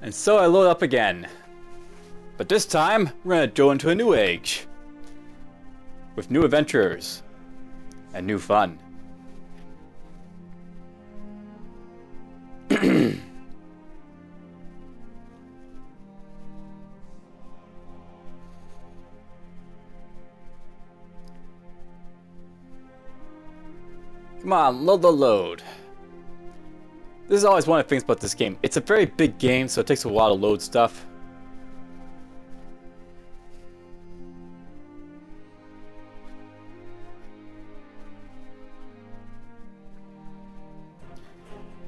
And so I load up again. But this time, we're gonna go into a new age. With new adventures. And new fun. Come on, load. This is always one of the things about this game. It's a very big game, so it takes a while to load stuff.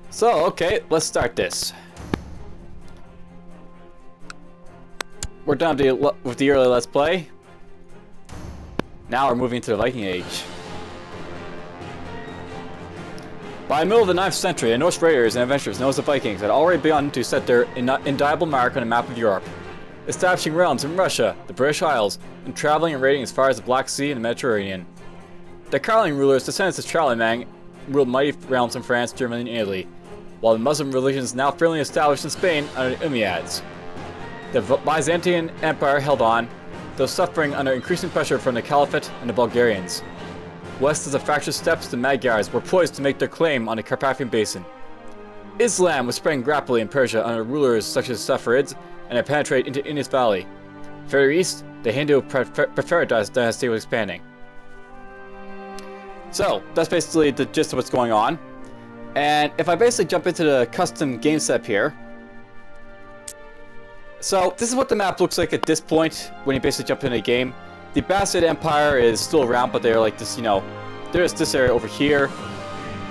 So, okay, let's start this. We're done with the early Let's Play. Now we're moving to the Viking Age. By the middle of the 9th century, the Norse raiders and adventurers known as the Vikings had already begun to set their indelible mark on a map of Europe, establishing realms in Russia, the British Isles, and traveling and raiding as far as the Black Sea and the Mediterranean. The Carolingian rulers, descendants of Charlemagne, ruled mighty realms in France, Germany, and Italy, while the Muslim religions now firmly established in Spain under the Umayyads. The Byzantine Empire held on, though suffering under increasing pressure from the Caliphate and the Bulgarians. West of the fractious steppes, the Magyars were poised to make their claim on the Carpathian Basin. Islam was spreading rapidly in Persia under rulers such as Saffarids, and had penetrated into Indus Valley. Further east, the Hindu-Preferred dynasty was expanding. So, that's basically the gist of what's going on. And if I basically jump into the custom game setup here. So, this is what the map looks like at this point, when you basically jump into a game. The Abbasid Empire is still around, but they're like this, there's this area over here.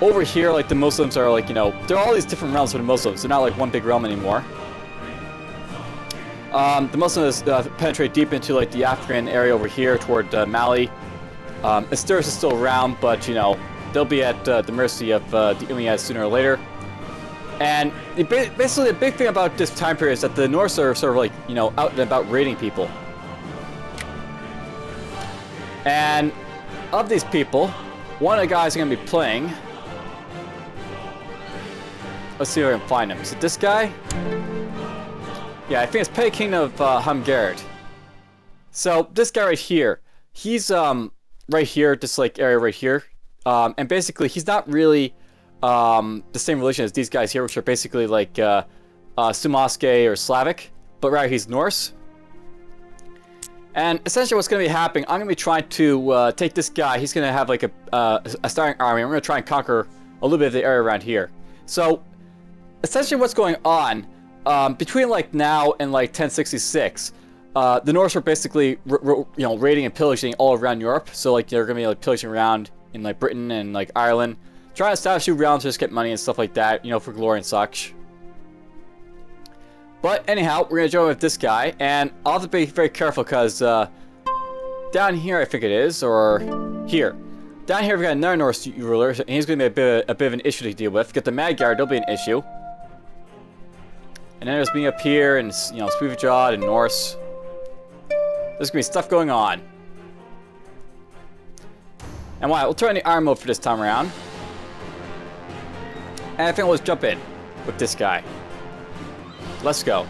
Over here, like, the Muslims are like, there are all these different realms for the Muslims. They're not like one big realm anymore. The Muslims penetrate deep into like the African area over here toward Mali. Asteris is still around, but they'll be at the mercy of the Umayyads sooner or later. And basically, the big thing about this time period is that the Norse are sort of like out and about raiding people. And of these people, one of the guys I'm going to be playing... Let's see if I can find him. Is it this guy? Yeah, I think it's Petty King of Humgard. So, this guy right here, he's right here, this like area right here. And basically, he's not really the same religion as these guys here, which are basically like Sumoske or Slavic. But rather, he's Norse. And essentially what's going to be happening, I'm going to be trying to take this guy. He's going to have like a starting army. I'm going to try and conquer a little bit of the area around here. So, essentially what's going on, between like now and like 1066, the Norse were basically, raiding and pillaging all around Europe. So like they're going to be like pillaging around in like Britain and like Ireland, trying to establish new realms to just get money and stuff like that, for glory and such. But anyhow, we're going to join with this guy, and I'll have to be very careful because down here, I think it is, or here. Down here, we've got another Norse ruler, and he's going to be a bit of an issue to deal with. Get the Magyar, they'll be an issue. And then there's me up here, and Swevejod and Norse. There's going to be stuff going on. And we'll turn the iron mode for this time around. And I think we'll just jump in with this guy. Let's go.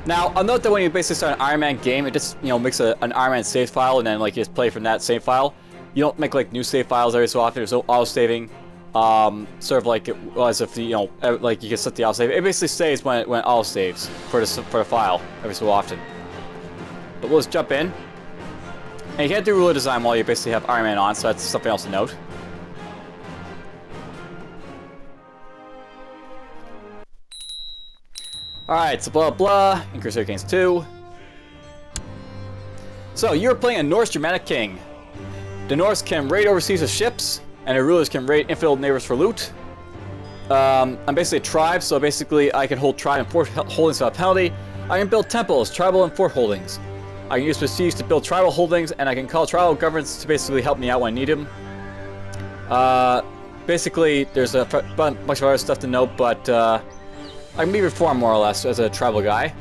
Now, I'll note that when you basically start an Iron Man game, it just, makes an Iron Man save file, and then, like, you just play from that save file. You don't make, like, new save files every so often. There's no auto-saving. Sort of like it was if, like, you can set the auto-save. It basically saves when it auto-saves for the file every so often. But we'll just jump in. And you can't do ruler design while you basically have Iron Man on, so that's something else to note. Alright, so blah blah, in Crusader Kings 2. So, you're playing a Norse Germanic king. The Norse can raid overseas with ships, and their rulers can raid infidel neighbors for loot. I'm basically a tribe, so basically I can hold tribe and fort holdings without penalty. I can build temples, tribal and fort holdings. I can use prestige to build tribal holdings, and I can call tribal governments to basically help me out when I need them. Basically, there's a bunch of other stuff to note, but I can be reformed more or less as a tribal guy.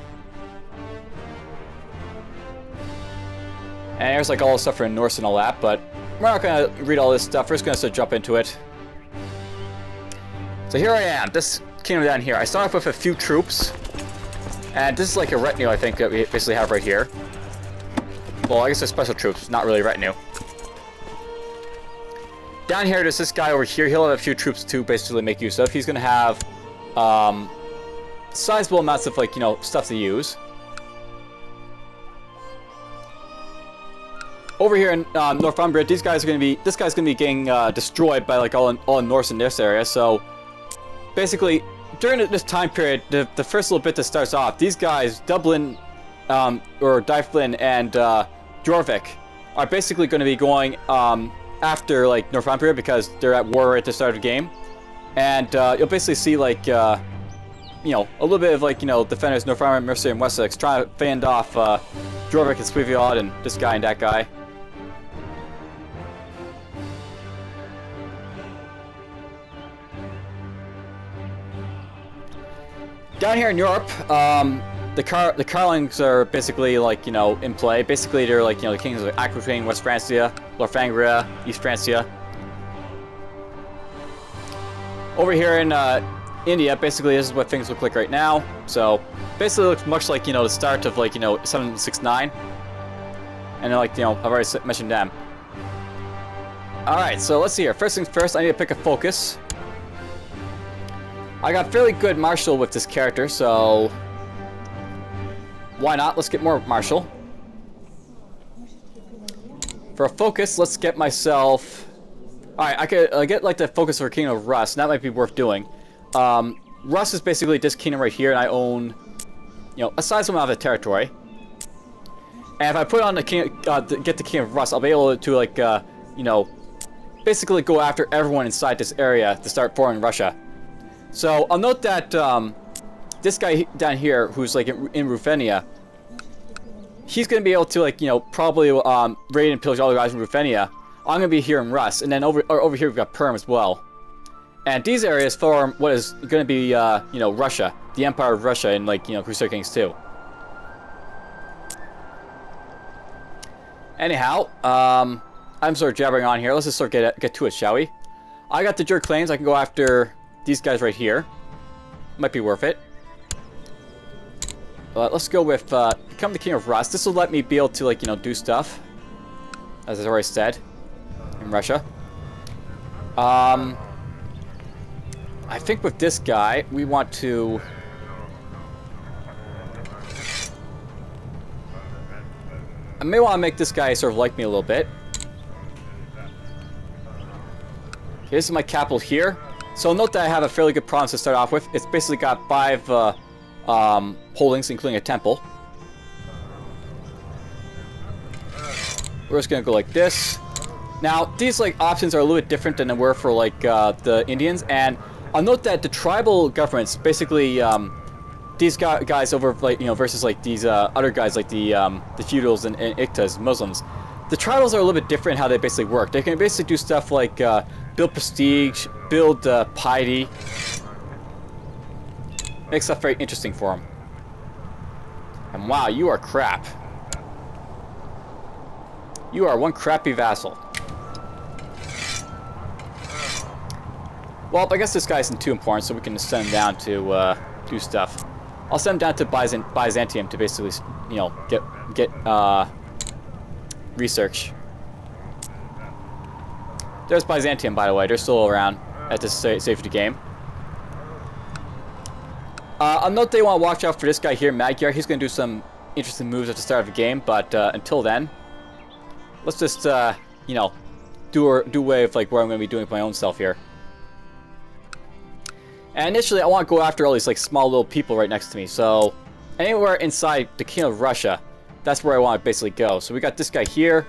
And there's like all the stuff for Norse and all that, but we're not going to read all this stuff. We're just going to jump into it. So here I am, this kingdom down here. I start off with a few troops. And this is like a retinue, I think, that we basically have right here. Well, I guess they're special troops, not really retinue. Down here, there's this guy over here. He'll have a few troops to basically make use of. He's going to have sizable amounts of, like, you know, stuff to use. Over here in Northumbria, this guy's going to be getting destroyed by, like, all Norse in this area. So basically, during this time period, the first little bit that starts off, these guys, Dublin, or Dyflin and Jorvik, are basically going to be going after, like, Northumbria because they're at war at the start of the game. And you'll basically see, like, you know, a little bit of, like, you know, defenders, Northumbria, Mercia, and Wessex trying to fend off Jorvik and Squiviod and this guy and that guy. Down here in Europe, the Carlings are basically, like, you know, in play. Basically, they're, like, you know, the kings of Aquitaine, West Francia, Lotharingia, East Francia. Over here in India, basically, this is what things look like right now. So, basically, it looks much like, you know, the start of, like, you know, 769. And, like, you know, I've already mentioned them. Alright, so let's see here. First things first, I need to pick a focus. I got fairly good martial with this character, so why not? Let's get more martial. For a focus, let's get myself... Alright, I could get, like, the focus for Kingdom of Rus, and that might be worth doing. Rus is basically this kingdom right here, and I own, you know, a sizable amount of the territory. And if I put on the king, get the Kingdom of Rus, I'll be able to, like, you know, basically go after everyone inside this area to start forming Russia. So, I'll note that, this guy down here, who's, like, in Ruthenia, he's gonna be able to, like, you know, probably, raid and pillage all the guys in Ruthenia. I'm gonna be here in Rus, and then over here we've got Perm as well. And these areas form what is gonna be, you know, Russia. The Empire of Russia in, like, you know, Crusader Kings 2. Anyhow, I'm sort of jabbering on here. Let's just sort of get to it, shall we? I got the Jerk claims. I can go after these guys right here. Might be worth it. Let's go with become the King of Rus. This will let me be able to, like, you know, do stuff, as I already said, in Russia. I think with this guy, we want to... I may want to make this guy sort of like me a little bit. Okay, this is my capital here. So note that I have a fairly good province to start off with. It's basically got 5 holdings, including a temple. We're just gonna go like this. Now, these, like, options are a little bit different than they were for, like, the Indians, and I'll note that the tribal governments, basically, these guys over, like, you know, versus, like, these other guys, like the feudals and Iktas, Muslims, the tribals are a little bit different in how they basically work. They can basically do stuff like build prestige, build piety, make stuff very interesting for them. And wow, you are crap. You are one crappy vassal. Well, I guess this guy isn't too important, so we can send him down to do stuff. I'll send him down to Byzantium to basically, you know, get research. There's Byzantium, by the way. They're still around at this stage of the game. I'll note they want to watch out for this guy here, Magyar. He's going to do some interesting moves at the start of the game, but until then, let's just, you know, do away with, like, what I'm going to be doing with my own self here. And initially, I want to go after all these, like, small little people right next to me. So, anywhere inside the Kingdom of Russia, that's where I want to basically go. So we got this guy here.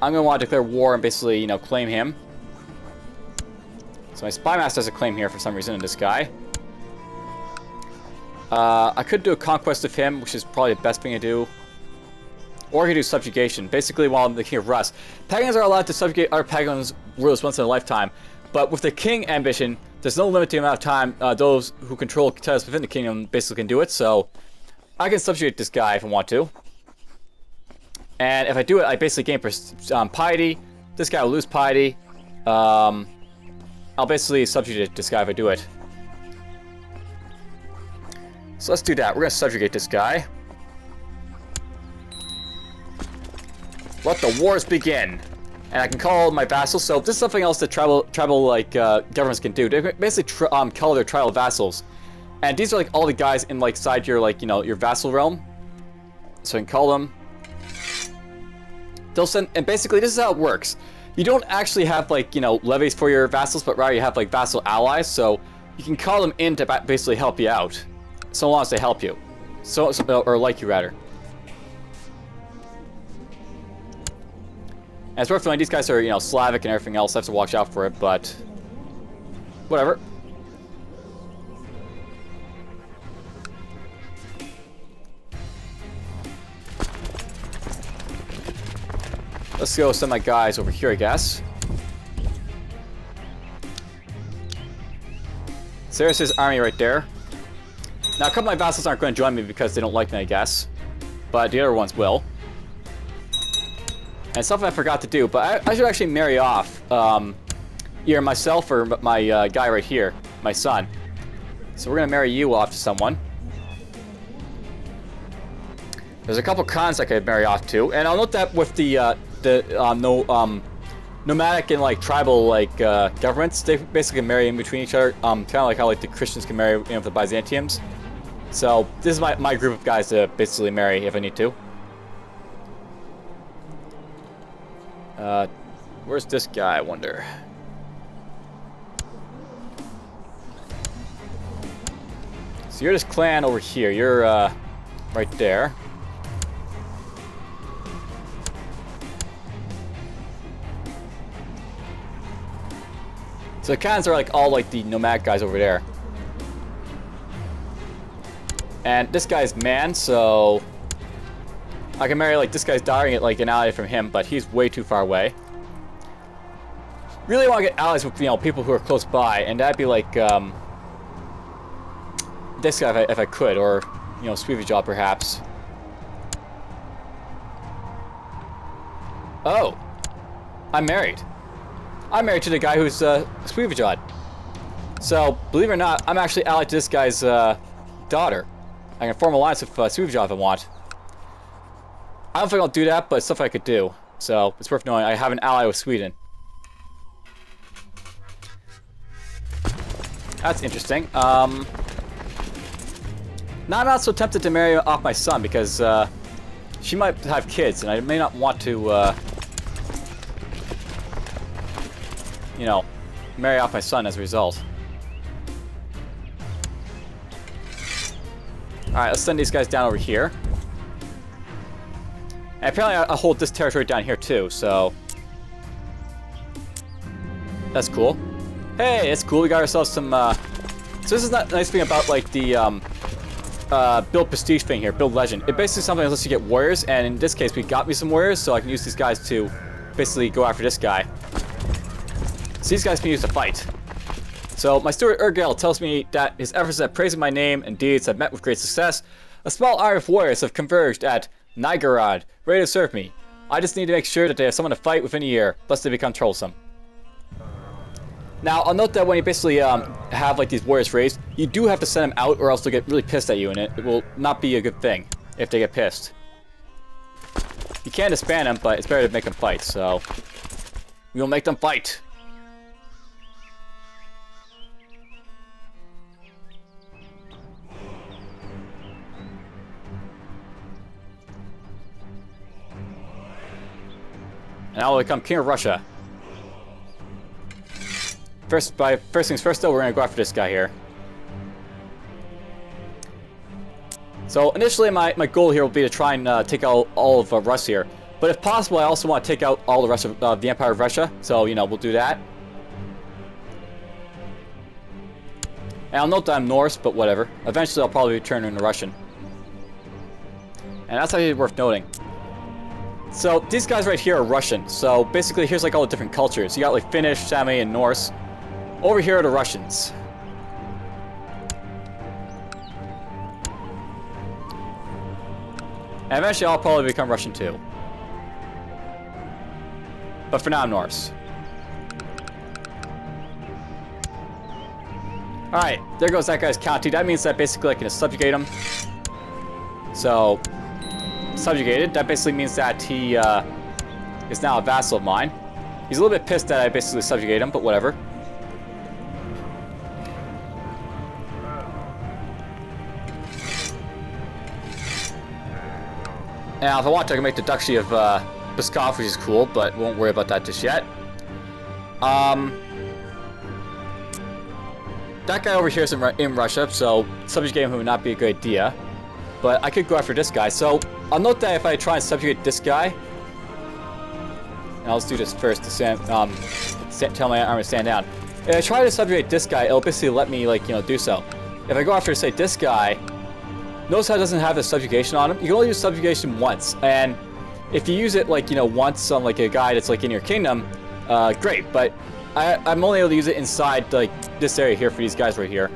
I'm going to want to declare war and basically, you know, claim him. So my spy master has a claim here for some reason in this guy. I could do a conquest of him, which is probably the best thing to do. Or I could do subjugation. Basically, while I'm the King of Rus, pagans are allowed to subjugate other pagans' rulers once in a lifetime. But with the king ambition, there's no limit to the amount of time those who control titles within the kingdom basically can do it. So I can subjugate this guy if I want to. And if I do it, I basically gain piety. This guy will lose piety. I'll I'll basically subjugate this guy if I do it. So let's do that. We're gonna subjugate this guy. Let the wars begin. And I can call my vassals. So this is something else that tribal like governments can do. They basically call their tribal vassals, and these are like all the guys in like side your like your vassal realm. So I can call them. They'll send, and basically this is how it works. You don't actually have like levies for your vassals, but rather you have like vassal allies. So you can call them in to basically help you out, so long as they help you, or like you rather. And it's worth knowing these guys are, Slavic and everything else. I have to watch out for it, but whatever. Let's go send my guys over here, I guess. So there's his army right there. Now, a couple of my vassals aren't going to join me because they don't like me, I guess. But the other ones will. And something I forgot to do, but I should actually marry off either myself or my guy right here, my son. So we're gonna marry you off to someone. There's a couple cons I could marry off to, and I'll note that with the nomadic and like tribal like governments, they basically marry in between each other, kind of like how like the Christians can marry with the Byzantiums. So this is my group of guys to basically marry if I need to. Where's this guy, I wonder? So you're this clan over here. You're, right there. So the clans are like all like the nomadic guys over there. And this guy's man, so I can marry like this guy's daughter and get like an ally from him, but he's way too far away. Really want to get allies with people who are close by, and that'd be like this guy if I could, or Swevijal perhaps. Oh, I'm married. I'm married to the guy who's Swevijal. So believe it or not, I'm actually allied to this guy's daughter. I can form an alliance with Swevijal if I want. I don't think I'll do that, but it's stuff I could do. So it's worth knowing I have an ally with Sweden. That's interesting. Not so tempted to marry off my son because she might have kids, and I may not want to, marry off my son as a result. All right, let's send these guys down over here. And apparently I'll hold this territory down here too, so that's cool. Hey, it's cool. We got ourselves some. So this is not nice thing about like the build prestige thing here, build legend. It basically something that lets you get warriors, and in this case, we got me some warriors, so I can use these guys to basically go after this guy. So these guys can use to fight. So my steward Urgel tells me that his efforts at praising my name and deeds have met with great success. A small army of warriors have converged at Nygorod, ready to serve me. I just need to make sure that they have someone to fight within a year, lest they become troublesome. Now, I'll note that when you basically have like these warriors raised, you do have to send them out or else they'll get really pissed at you, and it will not be a good thing if they get pissed. You can disband them, but it's better to make them fight, so we will make them fight. And I will become King of Russia. First things first, though, we're going to go after this guy here. So initially, my goal here will be to try and take out all of Rus here. But if possible, I also want to take out all the rest of the Empire of Russia. So, we'll do that. And I'll note that I'm Norse, but whatever. Eventually, I'll probably turn into Russian. And that's actually worth noting. So these guys right here are Russian. So basically here's like all the different cultures. You got like Finnish, Sami, and Norse. Over here are the Russians. And eventually I'll probably become Russian too. But for now I'm Norse. Alright, there goes that guy's county. That means that basically I can subjugate him. So, subjugated. That basically means that he is now a vassal of mine. He's a little bit pissed that I basically subjugate him, but whatever. Now, if I want to, I can make the Duchy of Pskov, which is cool, but won't worry about that just yet. That guy over here is in Russia, so subjugating him would not be a good idea. But I could go after this guy. So I'll note that if I try and subjugate this guy, now let's do this first to tell my army to stand down. If I try to subjugate this guy, it'll basically let me, like, do so. If I go after, say, this guy, notice how it doesn't have the subjugation on him. You can only use subjugation once, and if you use it, like, once on, like, a guy that's, like, in your kingdom, great, but I'm only able to use it inside, like, this area here for these guys right here.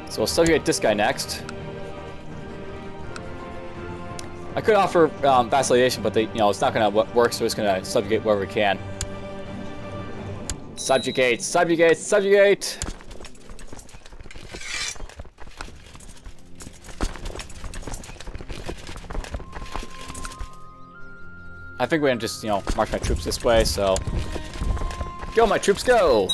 So we'll subjugate this guy next. I could offer vassalization, but it's not going to work, so we're just going to subjugate wherever we can. Subjugate, subjugate, subjugate! I think we're going to just, march my troops this way, so... Go, my troops, go!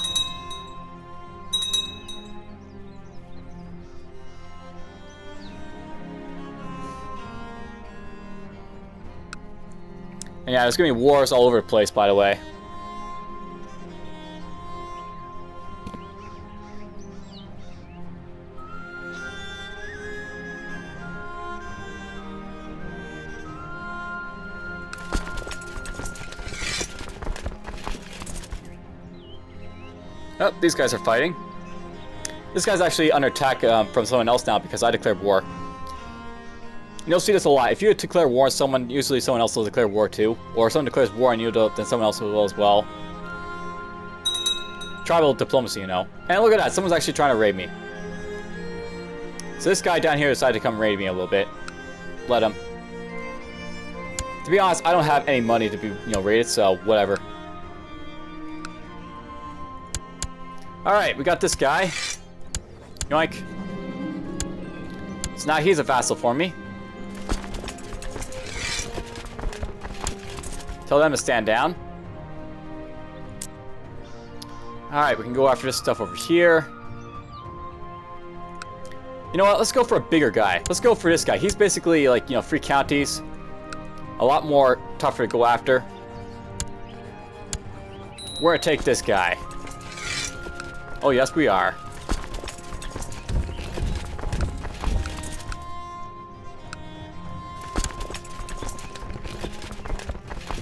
And yeah, there's going to be wars all over the place, by the way. Oh, these guys are fighting. This guy's actually under attack from someone else now because I declared war. You'll see this a lot. If you declare war on someone, usually someone else will declare war too. Or if someone declares war on you, then someone else will as well. Tribal diplomacy, And look at that, someone's actually trying to raid me. So this guy down here decided to come raid me a little bit. Let him. To be honest, I don't have any money to be, raided, so whatever. Alright, we got this guy. Yoink. So now he's a vassal for me. Tell them to stand down. Alright, we can go after this stuff over here. You know what? Let's go for a bigger guy. Let's go for this guy. He's basically like, free counties. A lot more tougher to go after. We're gonna take this guy. Oh, yes, we are.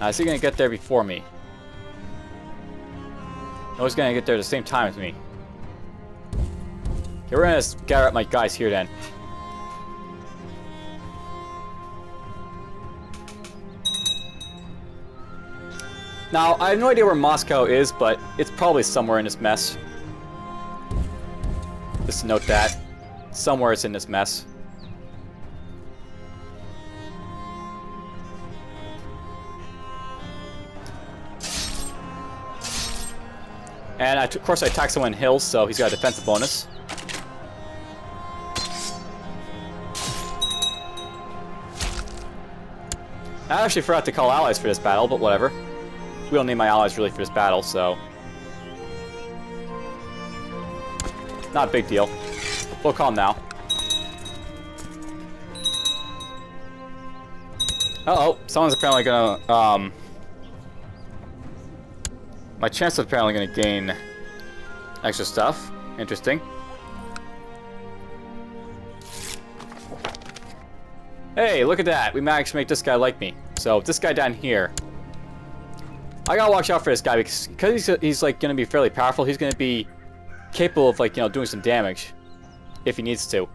Is he going to get there before me? No, he's going to get there at the same time as me. Okay, we're going to gather up my guys here then. Now, I have no idea where Moscow is, but it's probably somewhere in this mess. Just note that. Somewhere it's in this mess. And of course I attack someone in hills, so he's got a defensive bonus. I actually forgot to call allies for this battle, but whatever. We don't need my allies really for this battle, so... Not a big deal. We'll call them now. Uh-oh, someone's apparently gonna, my chance is apparently gonna gain extra stuff. Interesting. Hey, look at that. We managed to make this guy like me. So, this guy down here. I gotta watch out for this guy because he's like gonna be fairly powerful. He's gonna be capable of, like, doing some damage if he needs to.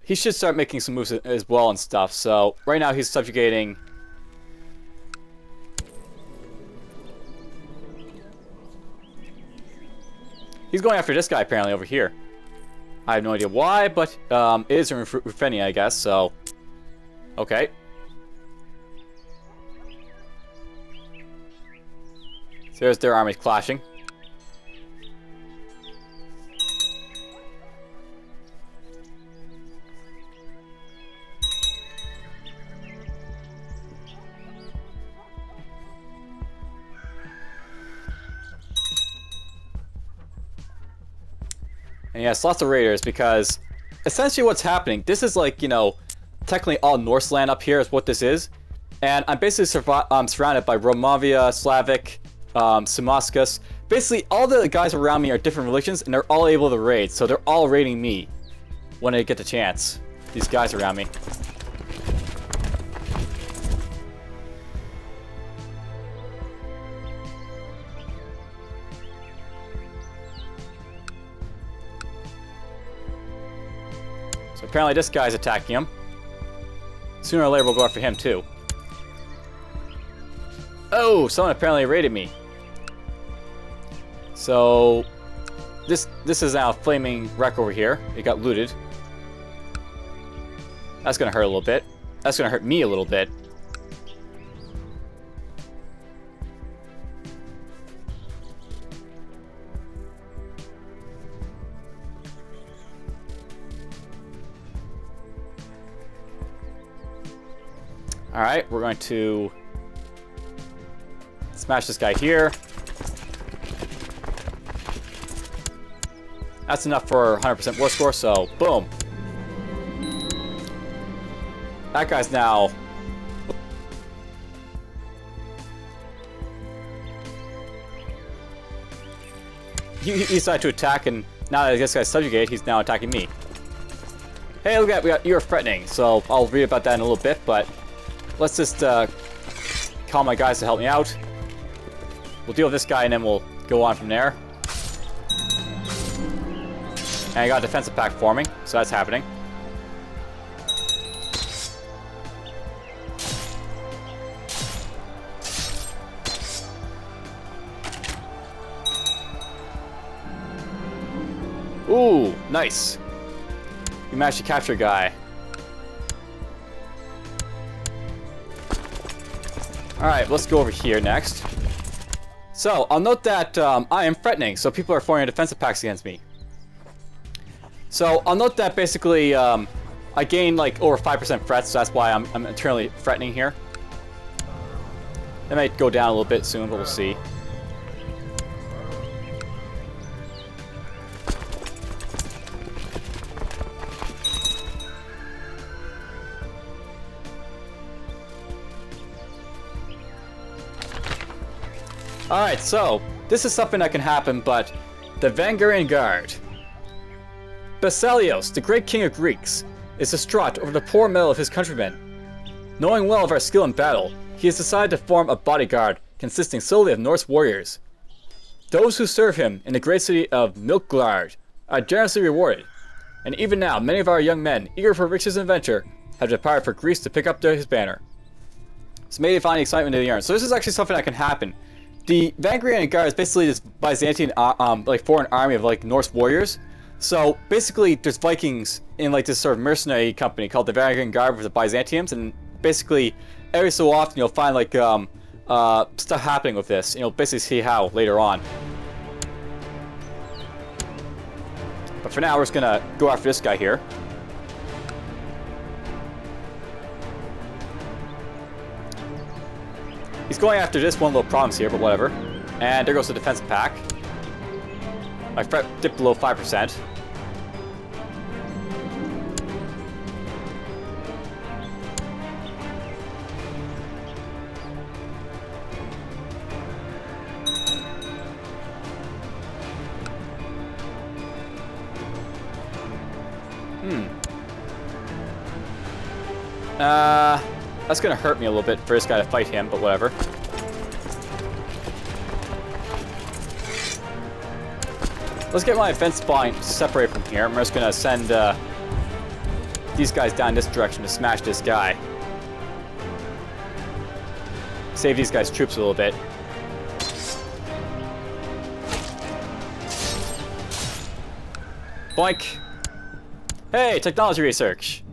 He should start making some moves as well and stuff. So right now he's subjugating. He's going after this guy apparently over here. I have no idea why, but it is in Ruthenia, I guess. So okay. So there's their armies clashing. And yes, lots of raiders, because essentially what's happening, this is like, you know, technically all Norse land up here is what this is. And I'm basically surrounded by Romavia, Slavic, Samaskus. Basically, all the guys around me are different religions, and they're all able to raid. So they're all raiding me when they get the chance. These guys around me. So apparently this guy's attacking him. Sooner or later we'll go after him too. Oh, someone apparently raided me. So this is now a flaming wreck over here. It got looted. That's gonna hurt a little bit. That's gonna hurt me a little bit. Alright, we're going to smash this guy here. That's enough for 100% war score, so boom. That guy's now... He decided to attack, and now that this guy's subjugated, he's now attacking me. Hey, look at that, you're threatening, so I'll read about that in a little bit, but let's just call my guys to help me out. We'll deal with this guy, and then we'll go on from there. And I got a defensive pack forming, so that's happening. Ooh, nice. We managed to capture a guy. Alright, let's go over here next. So, I'll note that I am threatening, so people are forming defensive packs against me. So, I'll note that basically I gain like over 5% threats, so that's why I'm internally threatening here. It might go down a little bit soon, but we'll see. Alright, so, this is something that can happen, but the Vanguard Guard. Basilios, the great king of Greeks, is distraught over the poor metal of his countrymen. Knowing well of our skill in battle, he has decided to form a bodyguard consisting solely of Norse warriors. Those who serve him in the great city of Milkgard are generously rewarded, and even now many of our young men, eager for riches and adventure, have departed for Greece to pick up his banner. So may they find excitement in the yarn. So this is actually something that can happen. The Vanguard Guard is basically this Byzantine, like foreign army of like Norse warriors. So basically, there's Vikings in like this sort of mercenary company called the Vanguard Guard with the Byzantiums, and basically every so often you'll find like stuff happening with this. You'll basically see how later on. But for now, we're just gonna go after this guy here. He's going after this one little problems here, but whatever. And there goes the defensive pack. My threat dipped below 5%. That's gonna hurt me a little bit for this guy to fight him, but whatever. Let's get my defense spine separated from here. I'm just gonna send these guys down this direction to smash this guy. Save these guys' troops a little bit. Boink! Hey, technology research!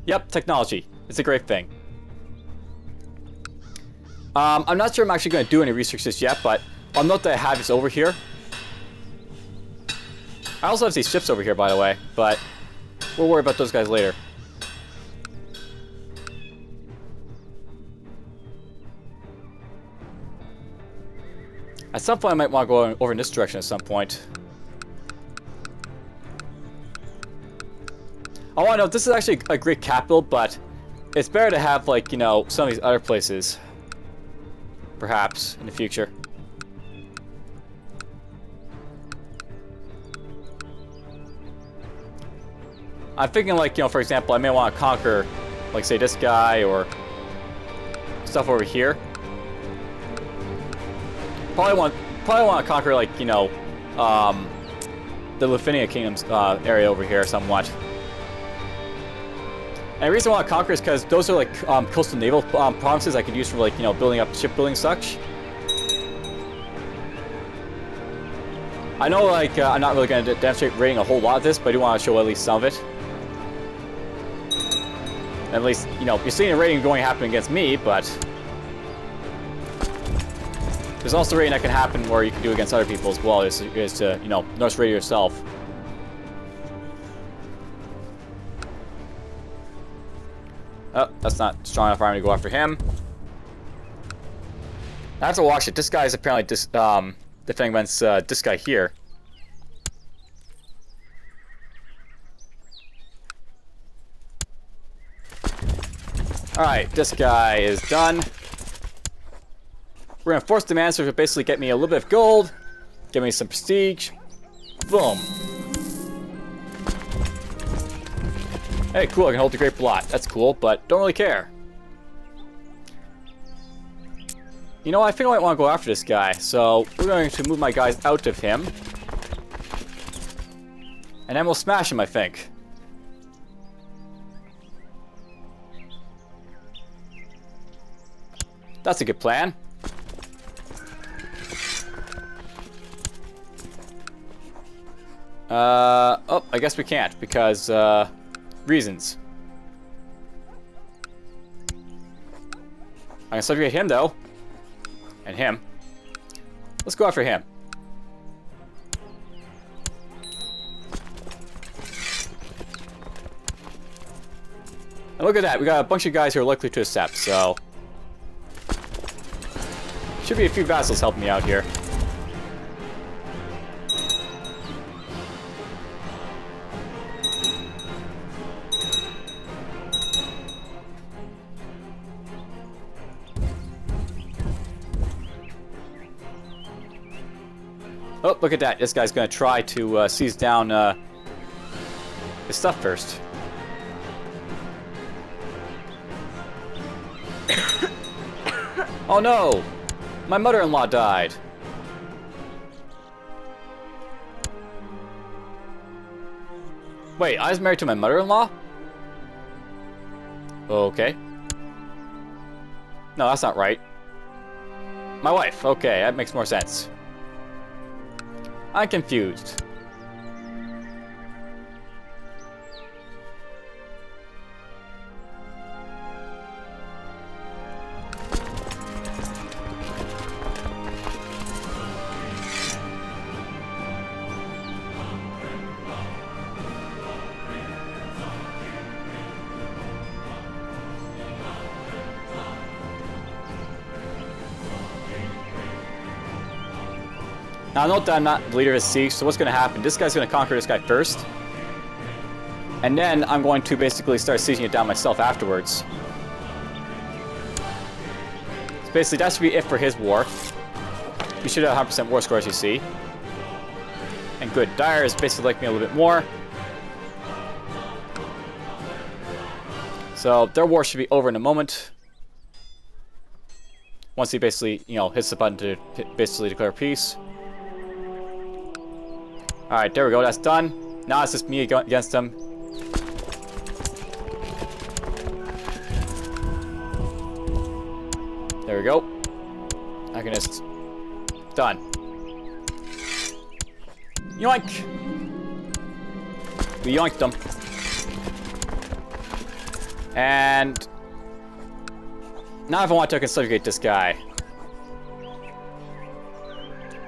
Yep, technology. It's a great thing. I'm not sure I'm actually going to do any research just yet, but I'll note that I have this over here. I also have these ships over here, by the way, but we'll worry about those guys later. At some point, I might want to go over in this direction at some point. I want to know, this is actually a great capital, but it's better to have, like, you know, some of these other places. Perhaps, in the future. I'm thinking, like, you know, for example, I may want to conquer, like, say, this guy, or stuff over here. Probably want to conquer, like, you know, the Lithuania Kingdom's area over here somewhat. And the reason I want to conquer is because those are, like, coastal naval provinces I could use for, like, you know, building up shipbuilding and such. I know, like, I'm not really going to demonstrate raiding a whole lot of this, but I do want to show at least some of it. At least, you know, you're seeing a raiding going to happen against me, but there's also raiding that can happen where you can do against other people as well, is to, you know, Norse raid yourself. Oh, that's not strong enough for me to go after him. I have to watch it. This guy is apparently defending against this guy here. Alright, this guy is done. We're gonna force demands, which will basically get me a little bit of gold, get me some prestige. Boom. Hey, cool, I can hold the Great Blot. That's cool, but don't really care. You know, I think I might want to go after this guy, so we're going to move my guys out of him. And then we'll smash him, I think. That's a good plan. Oh, I guess we can't, because, reasons. I can subjugate him, though. And him. Let's go after him. And look at that, we got a bunch of guys who are likely to accept, so should be a few vassals helping me out here. Oh, look at that. This guy's going to try to seize down his stuff first. Oh no! My mother-in-law died. Wait, I was married to my mother-in-law? Okay. No, that's not right. My wife. Okay, that makes more sense. I'm confused. Now, note that I'm not the leader of a siege, so what's going to happen? This guy's going to conquer this guy first. And then I'm going to basically start sieging it down myself afterwards. So basically, that should be it for his war. We should have 100% war score, as you see. And good. Dyer is basically like me a little bit more. So their war should be over in a moment. Once he basically, you know, hits the button to basically declare peace. Alright, there we go, that's done. Now it's just me against him. There we go. I can just... Done. Yoink! We yoinked them. And... Now if I want to, I can subjugate this guy.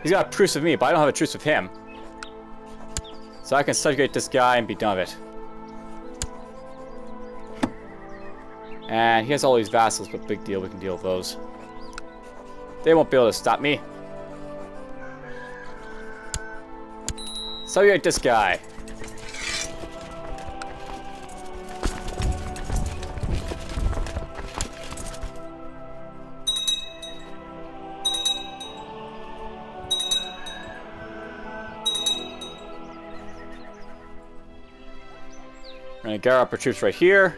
He's got a truce with me, but I don't have a truce with him. So I can subjugate this guy and be done with it. And he has all these vassals, but big deal, we can deal with those. They won't be able to stop me. Subjugate this guy. We're gonna gather up our troops right here.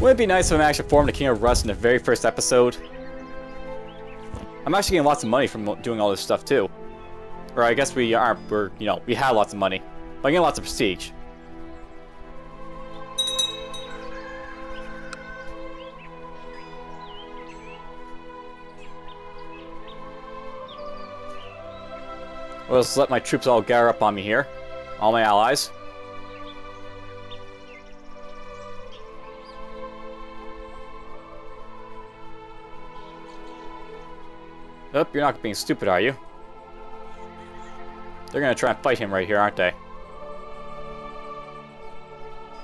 Wouldn't it be nice if I actually formed the Kingdom of Rus in the very first episode? I'm actually getting lots of money from doing all this stuff too. Or I guess we aren't, you know, we have lots of money. But I'm getting lots of prestige. Well, let's let my troops all gather up on me here. All my allies. Oh, you're not being stupid, are you? They're gonna try and fight him right here, aren't they?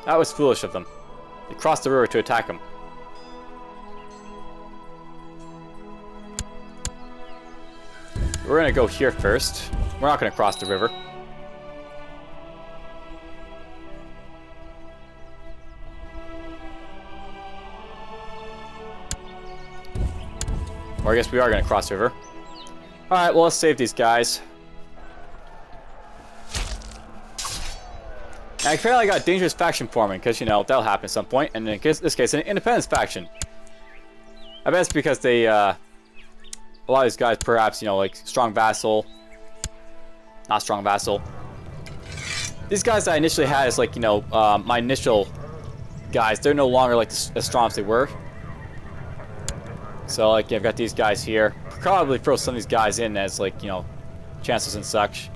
That was foolish of them. They crossed the river to attack him. We're gonna go here first. We're not gonna cross the river. Or I guess we are gonna cross the river. Alright, well, let's save these guys. And apparently I got a dangerous faction forming, because, you know, that'll happen at some point. And in this case, an independence faction. I bet it's because they, a lot of these guys, perhaps, you know, like, strong vassal. Not strong vassal. These guys that I initially had as, like, you know, my initial guys, they're no longer, like, as strong as they were. So, like, yeah, I've got these guys here. Probably throw some of these guys in as, like, you know, chances and such.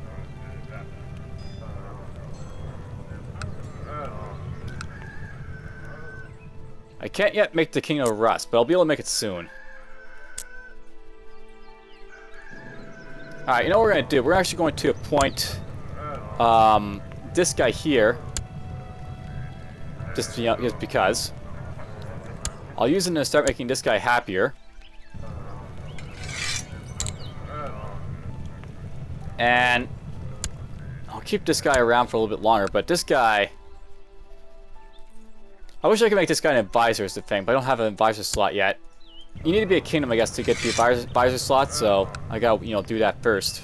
I can't yet make the Kingdom of Rus, but I'll be able to make it soon. Alright, you know what we're going to do? We're actually going to appoint this guy here. Just, you know, just because. I'll use him to start making this guy happier. And I'll keep this guy around for a little bit longer, but this guy... I wish I could make this guy an advisor is the thing, but I don't have an advisor slot yet. You need to be a kingdom, I guess, to get the advisor slot, so I gotta, you know, do that first.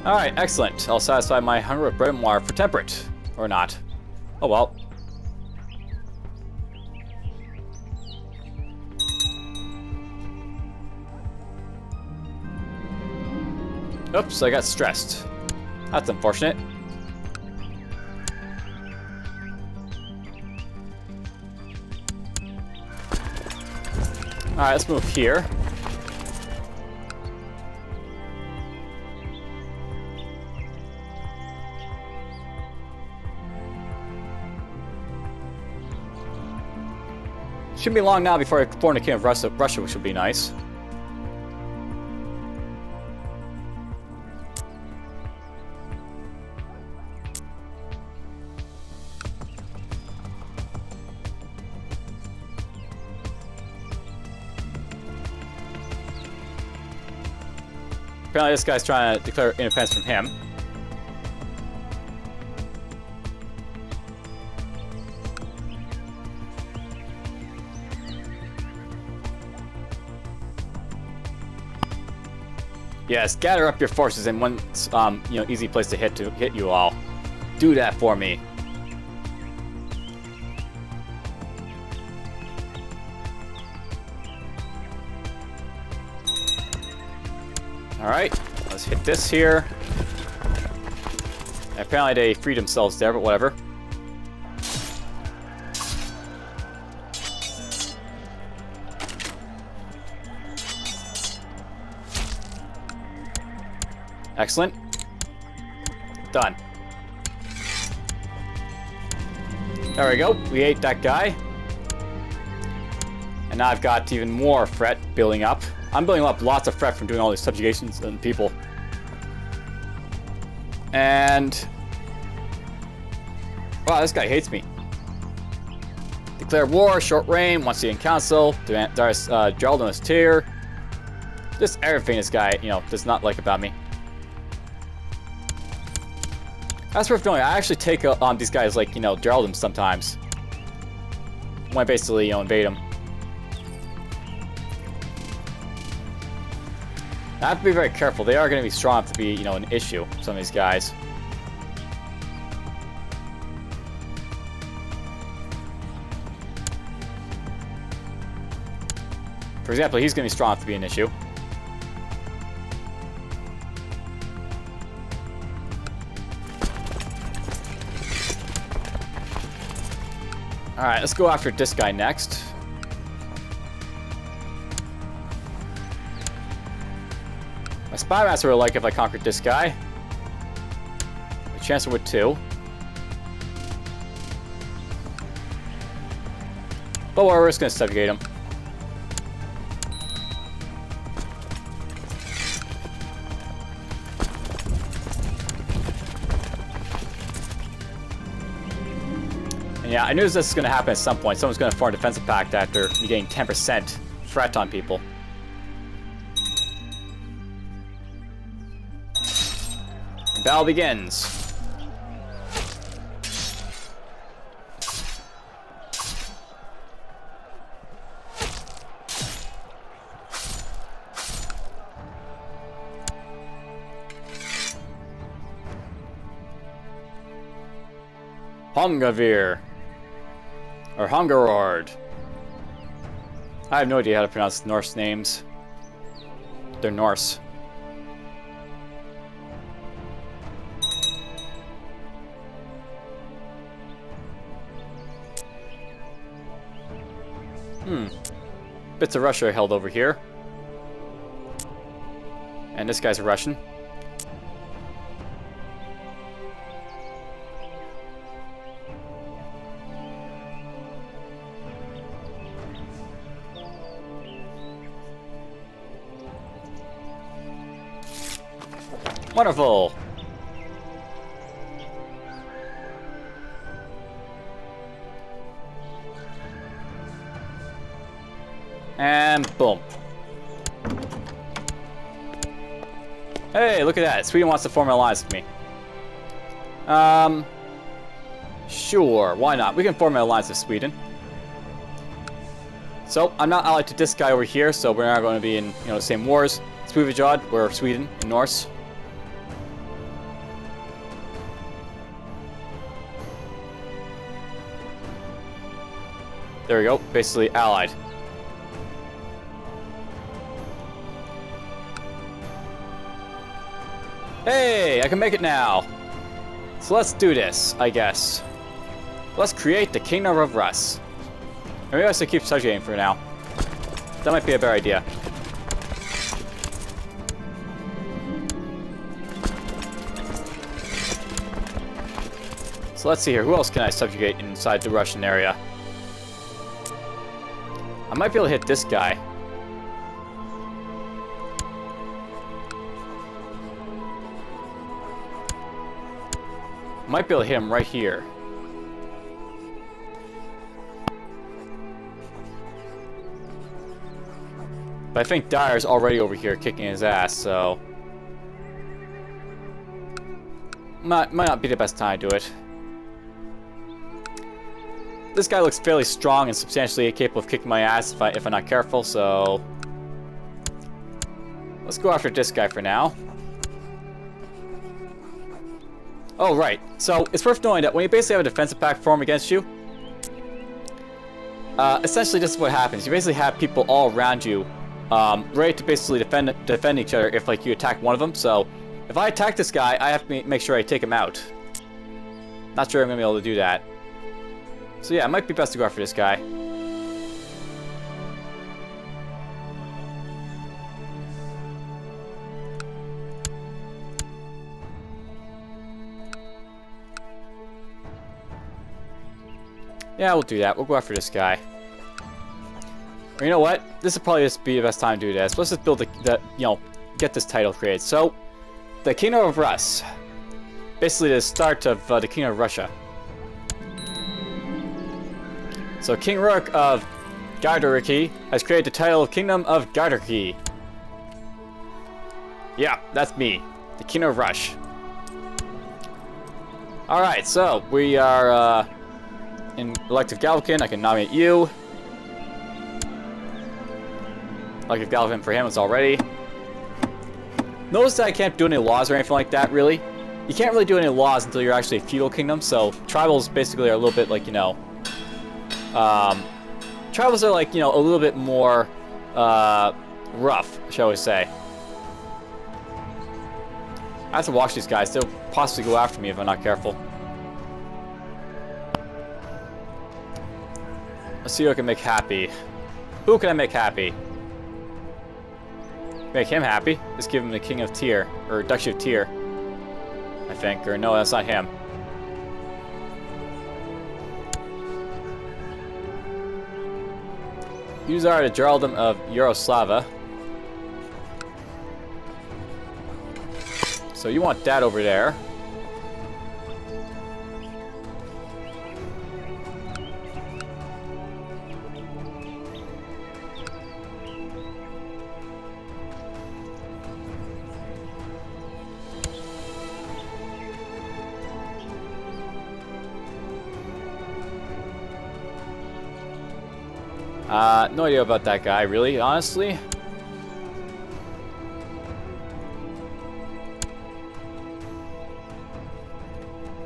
Alright, excellent. I'll satisfy my hunger with bread and water for temperate. Or not. Oh well. Oops, I got stressed. That's unfortunate. Alright, let's move here. Shouldn't be long now before I form the Kingdom of Russia, which would be nice. Apparently this guy's trying to declare independence from him. Yes, gather up your forces in one, you know, easy place to hit you all. Do that for me. Alright, let's hit this here. Apparently they freed themselves there, but whatever. Excellent. Done. There we go. We ate that guy. And now I've got even more fret building up. I'm building up lots of fret from doing all these subjugations and people. And... wow, this guy hates me. Declare war, short reign, wants to be in council, Geraldin is tier. Just everything this guy, you know, does not like about me. That's worth knowing. I actually take on these guys like, you know, Geraldin sometimes. When I basically, you know, invade them. I have to be very careful. They are going to be strong enough to be, you know, an issue, some of these guys. For example, he's going to be strong enough to be an issue. Alright, let's go after this guy next. My Spy Master would like if I conquered this guy. The Chancellor would too. But we're just going to subjugate him. And yeah, I knew this was going to happen at some point. Someone's going to form a defensive pact after me getting 10% threat on people. And battle begins. Hongavir. Or Hungarord. I have no idea how to pronounce Norse names. They're Norse. Bits of Russia are held over here. And this guy's a Russian. Wonderful! And boom. Hey, look at that. Sweden wants to form an alliance with me. Sure, why not? We can form an alliance with Sweden. So, I'm not allied to this guy over here, so we're not going to be in, you know, the same wars. Swevijod, we're Sweden, in Norse. There we go, basically allied. Hey, I can make it now. So let's do this, I guess. Let's create the Kingdom of Rus. Maybe I should keep subjugating for now. That might be a better idea. So let's see here. Who else can I subjugate inside the Russian area? I might be able to hit this guy. Might be able to hit him right here. But I think Dyer's already over here kicking his ass, so... Might not be the best time to do it. This guy looks fairly strong and substantially capable of kicking my ass if I'm not careful, so... Let's go after this guy for now. Oh, right. So, it's worth knowing that when you basically have a defensive pact form against you, essentially this is what happens. You basically have people all around you ready to basically defend each other if like you attack one of them. So if I attack this guy, I have to make sure I take him out. Not sure I'm gonna be able to do that. So yeah, it might be best to go after this guy. Yeah, we'll do that. We'll go after this guy. Or you know what? This would probably just be the best time to do this. Let's just build get this title created. So, the Kingdom of Rus. Basically the start of the Kingdom of Russia. So King Rook of Gardariki has created the title of Kingdom of Gardariki. Yeah, that's me. The Kingdom of Rus. Alright, so we are in Elective Galvakin. I can nominate you. Elective Galvakin for him is already. Notice that I can't do any laws or anything like that, really. You can't really do any laws until you're actually a feudal kingdom, so tribals basically are a little bit like, tribals are like, a little bit more rough, shall we say. I have to watch these guys. They'll possibly go after me if I'm not careful. Let's see who I can make happy. Who can I make happy? Make him happy. Just give him the King of Tyr, or Duchy of Tyr, I think. Or no, that's not him. Use are the Jarldom of Yaroslava. So you want that over there. No idea about that guy, really, honestly.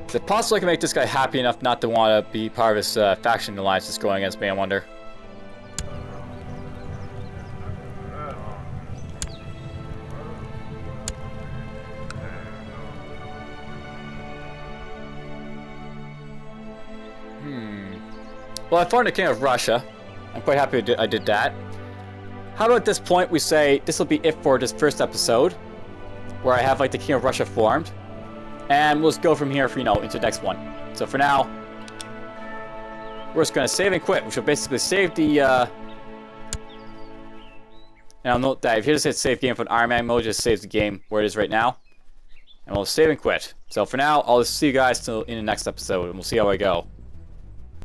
Is it possible I can make this guy happy enough not to want to be part of this faction alliance that's going against me, I wonder? Well, I found the King of Russia. I'm quite happy I did that. How about at this point we say this will be it for this first episode, where I have like the King of Russia formed, and we'll just go from here for into the next one. So for now, we're just gonna save and quit, which will basically save the. And I'll note that if you just hit save game from Iron Man mode, it just saves the game where it is right now, and we'll save and quit. So for now, I'll just see you guys till in the next episode, and we'll see how I go.